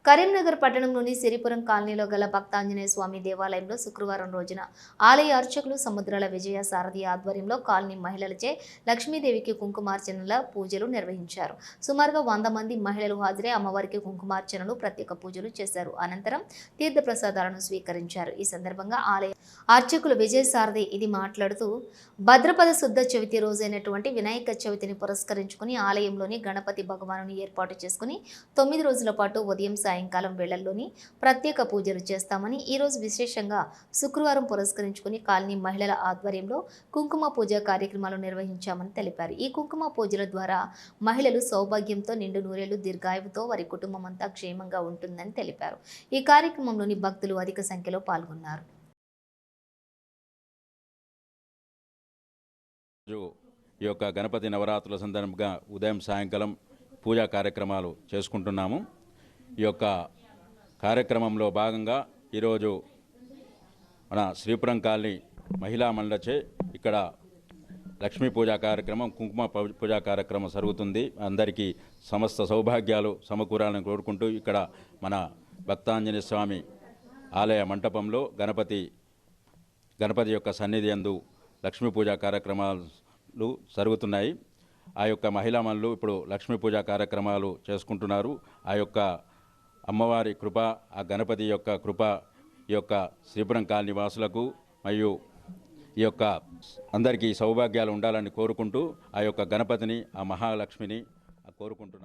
కరీంనగర్ పట్టణంలోని సిరిపురం కాలనీలో గల భక్తాంజనేయ స్వామి దేవాలయంలో శుక్రవారం రోజున ఆలయ అర్చకులు సముద్రాల విజయ సారథి ఆధ్వర్యంలో కాలనీ మహిళలచే లక్ష్మీదేవికి కుంకుమార్చనల పూజలు నిర్వహించారు. సుమారుగా 100 మంది మహిళలు హాజరై అమ్మవారికి కుంకుమార్చనలు ప్రత్యేక పూజలు చేశారు. అనంతరం తీర్థ ప్రసాదాలను స్వీకరించారు. ఈ సందర్భంగా ఆలయ అర్చకులు విజయ సారథి ఇది మాట్లాడుతూ భద్రపద శుద్ధ చవితి రోజైనటువంటి వినాయక చవితిని పురస్కరించుకుని ఆలయంలోని గణపతి భగవానుని ఏర్పాటు చేసుకుని 9 రోజుల పాటు ఉదయం సాయంకాలం వేళల్లోని ప్రత్యేక పూజలు చేస్తామని, ఈ రోజు విశేషంగా శుక్రవారం పురస్కరించుకుని కాలనీ మహిళల ఆధ్వర్యంలో కుంకుమ పూజ కార్యక్రమాలు నిర్వహించామని తెలిపారు. ఈ కుంకుమ పూజల ద్వారా మహిళలు సౌభాగ్యంతో నిండు నూరేళ్లు దీర్ఘాయువుతో వారి కుటుంబం అంతా క్షేమంగా ఉంటుందని తెలిపారు. ఈ కార్యక్రమంలోని భక్తులు అధిక సంఖ్యలో పాల్గొన్నారు. ఈ యొక్క గణపతి నవరాత్రుల సందర్భంగా ఉదయం సాయంకాలం పూజా కార్యక్రమాలు చేసుకుంటున్నాము. ఈ యొక్క కార్యక్రమంలో భాగంగా ఈరోజు మన శ్రీపురం కాలనీ మహిళా మండలిచే ఇక్కడ లక్ష్మీ పూజా కార్యక్రమం, కుంకుమ పూజా కార్యక్రమం జరుగుతుంది. అందరికీ సమస్త సౌభాగ్యాలు సమకూరాలని కోరుకుంటూ ఇక్కడ మన భక్తాంజనేయ స్వామి ఆలయ మంటపంలో గణపతి యొక్క సన్నిధి యందు లక్ష్మీ పూజా కార్యక్రమాలు జరుగుతున్నాయి. ఆ యొక్క మహిళా మనులు ఇప్పుడు లక్ష్మీ పూజా కార్యక్రమాలు చేసుకుంటున్నారు. ఆ యొక్క అమ్మవారి కృప, ఆ గణపతి యొక్క కృప ఈ యొక్క శ్రీపురం కాలనీ వాసులకు మరియు ఈ యొక్క అందరికీ సౌభాగ్యాలు ఉండాలని కోరుకుంటూ ఆ యొక్క గణపతిని, ఆ మహాలక్ష్మిని కోరుకుంటున్నాం.